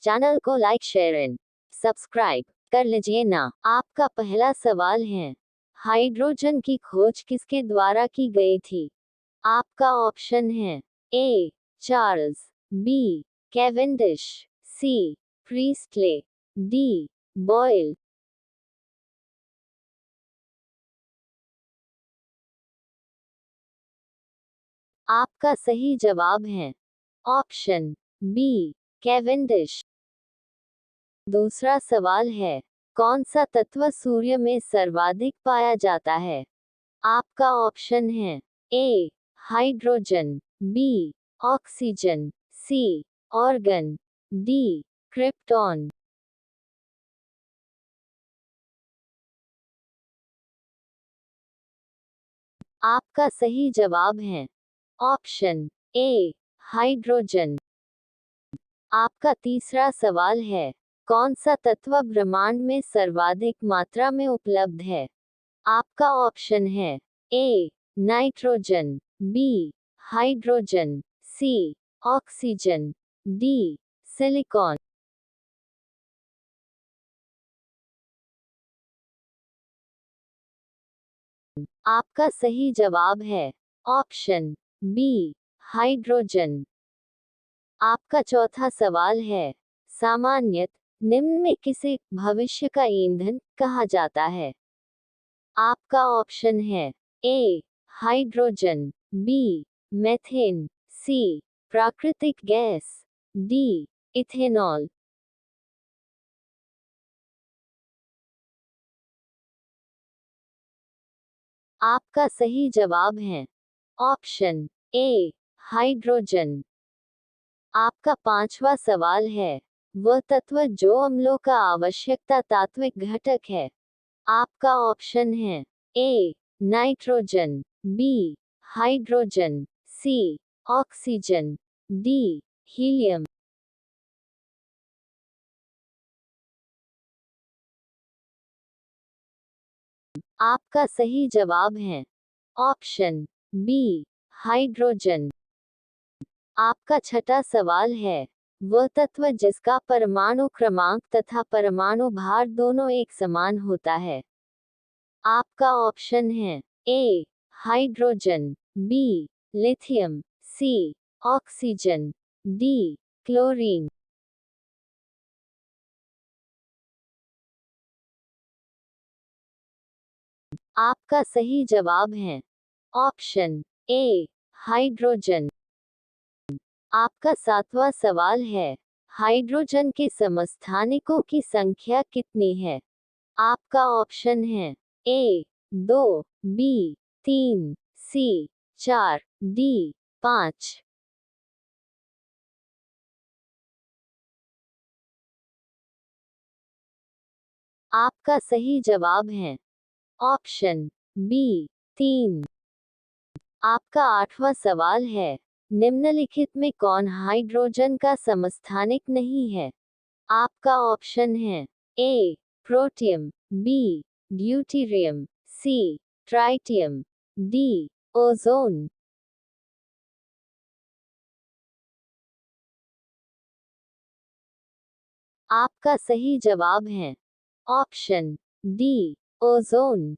Channel को like share and subscribe कर लीजिए ना। आपका पहला सवाल है, हाइड्रोजन की खोज किसके द्वारा की गई थी? आपका ऑप्शन है A Charles, B Cavendish, C Priestley, D Boyle. आपका सही जवाब है ऑप्शन बी कैवेंडिश। दूसरा सवाल है, कौन सा तत्व सूर्य में सर्वाधिक पाया जाता है? आपका ऑप्शन है ए हाइड्रोजन, बी ऑक्सीजन, सी ऑर्गन, डी क्रिप्टॉन। आपका सही जवाब है ऑप्शन ए हाइड्रोजन। आपका तीसरा सवाल है, कौन सा तत्व ब्रह्मांड में सर्वाधिक मात्रा में उपलब्ध है? आपका ऑप्शन है A nitrogen, B hydrogen, C oxygen, D silicon. आपका सही जवाब है ऑप्शन बी हाइड्रोजन। आपका चौथा सवाल है, सामान्यत निम्न में किसे भविष्य का ईंधन कहा जाता है? आपका ऑप्शन है ए हाइड्रोजन, बी मेथेन, सी प्राकृतिक गैस, डी इथेनॉल। आपका सही जवाब है ऑप्शन ए हाइड्रोजन। आपका पांचवा सवाल है, वह तत्व जो अम्लों का आवश्यकता तात्विक घटक है? आपका ऑप्शन है A nitrogen, B hydrogen, C oxygen, D helium. आपका सही जवाब है ऑप्शन बी हाइड्रोजन। आपका छठा सवाल है, वह तत्व जिसका परमाणु क्रमांक तथा परमाणु भार दोनों एक समान होता है? आपका ऑप्शन है ए हाइड्रोजन, बी लिथियम, सी ऑक्सीजन, डी क्लोरीन। आपका सही जवाब है ऑप्शन ए हाइड्रोजन। आपका सातवां सवाल है, हाइड्रोजन के समस्थानिकों की संख्या कितनी है? आपका ऑप्शन है ए 2, बी 3, सी 4, डी 5। आपका सही जवाब है ऑप्शन बी 3। आपका आठवां सवाल है, निम्नलिखित में कौन हाइड्रोजन का समस्थानिक नहीं है? आपका ऑप्शन है ए प्रोटियम, बी ड्यूटीरियम, सी ट्राइटियम, डी ओजोन। आपका सही जवाब है ऑप्शन डी ओजोन।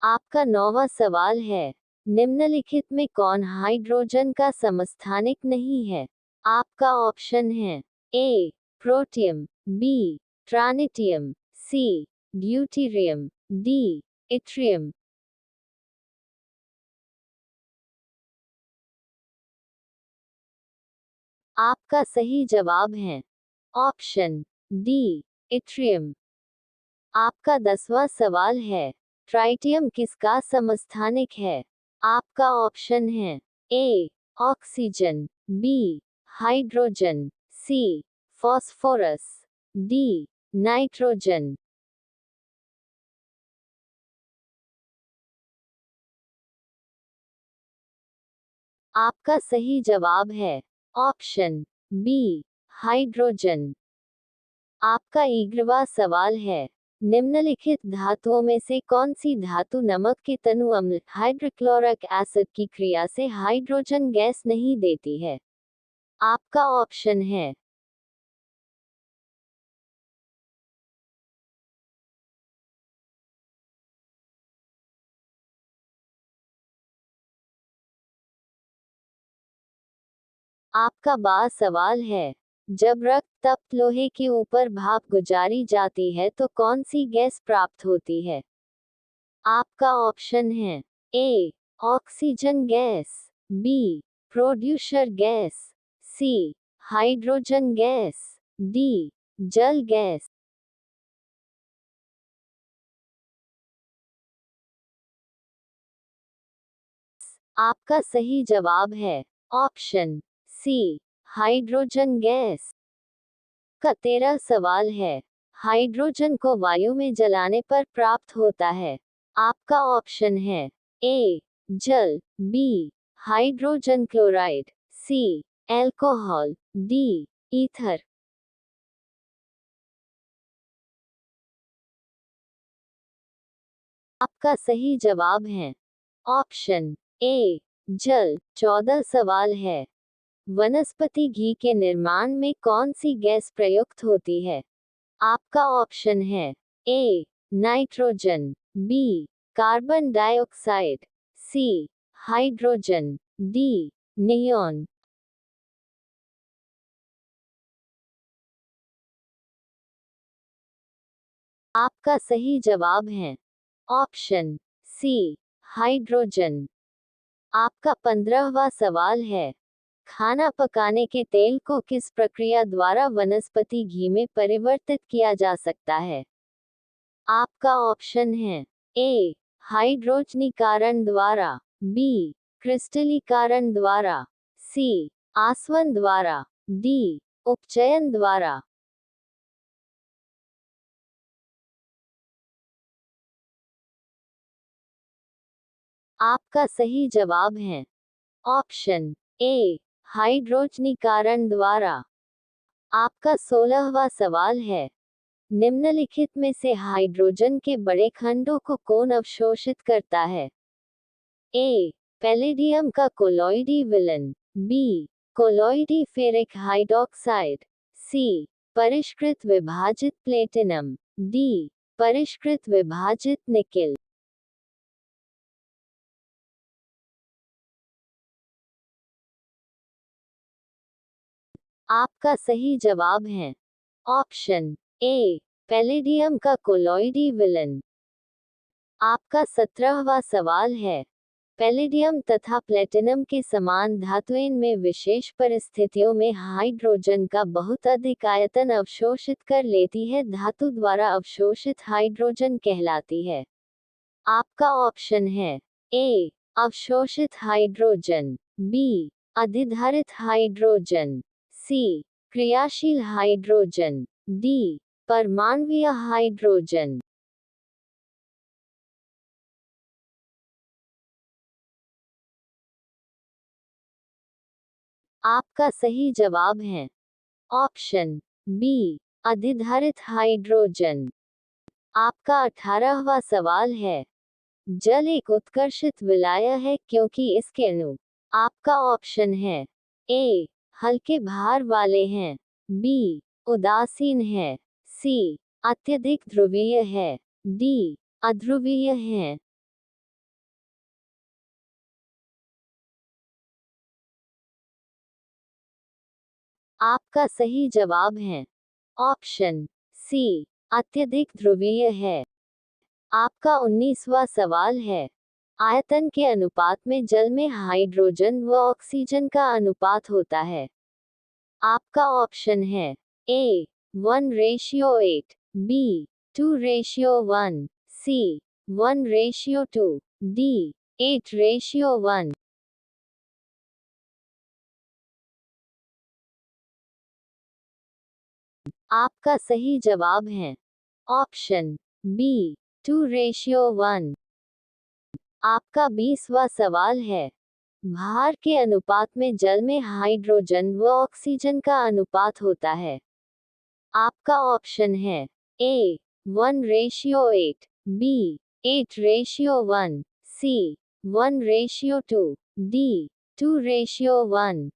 आपका नौवां सवाल है, निम्नलिखित में कौन हाइड्रोजन का समस्थानिक नहीं है? आपका ऑप्शन है ए प्रोटियम, बी ट्रानिटियम, सी ड्यूटीरियम, डी इट्रियम। आपका सही जवाब है ऑप्शन डी इट्रियम। आपका 10वां सवाल है, ट्राइटियम किसका समस्थानिक है? आपका ऑप्शन है A oxygen, B hydrogen, C phosphorus, D nitrogen. आपका सही जवाब है ऑप्शन बी हाइड्रोजन। आपका 11वां सवाल है, निम्नलिखित धातुओं में से कौन सी धातु नमक के तनु अम्ल हाइड्रोक्लोरिक एसिड की क्रिया से हाइड्रोजन गैस नहीं देती है? आपका ऑप्शन है आपका बा सवाल है, जब रक्त तप्त लोहे के ऊपर भाप गुजारी जाती है तो कौन सी गैस प्राप्त होती है? आपका ऑप्शन है A oxygen gas, B producer gas, C hydrogen gas, D जल गैस। आपका सही जवाब है ऑप्शन सी हाइड्रोजन गैस। का 13 सवाल है, हाइड्रोजन को वायु में जलाने पर प्राप्त होता है। आपका ऑप्शन है ए जल, बी हाइड्रोजन क्लोराइड, सी एल्कोहल, डी ईथर। आपका सही जवाब है ऑप्शन ए जल। 14 सवाल है, वनस्पति घी के निर्माण में कौन सी गैस प्रयुक्त होती है? आपका ऑप्शन है A nitrogen, B carbon dioxide, C hydrogen, D neon. आपका सही जवाब है ऑप्शन सी हाइड्रोजन। आपका 15वां सवाल है, खाना पकाने के तेल को किस प्रक्रिया द्वारा वनस्पति घी में परिवर्तित किया जा सकता है? आपका ऑप्शन है ए हाइड्रोजनीकरण द्वारा, बी क्रिस्टलीकरण द्वारा, सी आसवन द्वारा, डी उपचयन द्वारा। आपका सही जवाब है ऑप्शन ए हाइड्रोजनीकरण द्वारा। आपका 16वां सवाल है, निम्नलिखित में से हाइड्रोजन के बड़े खंडों को कौन अवशोषित करता है? ए पैलेडियम का कोलॉइडी विलन, बी कोलॉइडी फेरिक हाइड्रोक्साइड, सी परिष्कृत विभाजित प्लेटिनम, डी परिष्कृत विभाजित निकेल। आपका सही जवाब है ऑप्शन ए पैलेडियम का कोलॉइडी विलन। आपका 17वां सवाल है, पैलेडियम तथा प्लेटिनम के समान धातुएं में विशेष परिस्थितियों में हाइड्रोजन का बहुत अधिक आयतन अवशोषित कर लेती है, धातु द्वारा अवशोषित हाइड्रोजन कहलाती है। आपका ऑप्शन है ए अवशोषित हाइड्रोजन, बी अधिधारित हाइड्रोजन, सी क्रियाशील हाइड्रोजन, डी परमाणुीय हाइड्रोजन। आपका सही जवाब है ऑप्शन बी अधिधारित हाइड्रोजन। आपका 18वां सवाल है, जल एक उत्कर्षित विलाय है क्योंकि इसके अणु। आपका ऑप्शन है ए हल्के भार वाले हैं, बी उदासीन है, सी अत्यधिक ध्रुवीय है, डी अध्रुवीय है। आपका सही जवाब है ऑप्शन सी अत्यधिक ध्रुवीय है। आपका 19वां सवाल है, आयतन के अनुपात में जल में हाइड्रोजन व ऑक्सीजन का अनुपात होता है। आपका ऑप्शन है ए 1:8, बी 2:1, सी 1:2, डी 8:1। आपका सही जवाब है ऑप्शन बी 2:1। आपका 20वां सवाल है, भार के अनुपात में जल में हाइड्रोजन व ऑक्सीजन का अनुपात होता है। आपका ऑप्शन है ए 1:8, बी 8:1, सी 1:2, डी 2:1।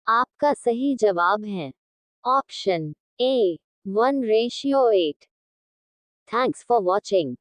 आपका सही जवाब है option A 1:8। Thanks for watching.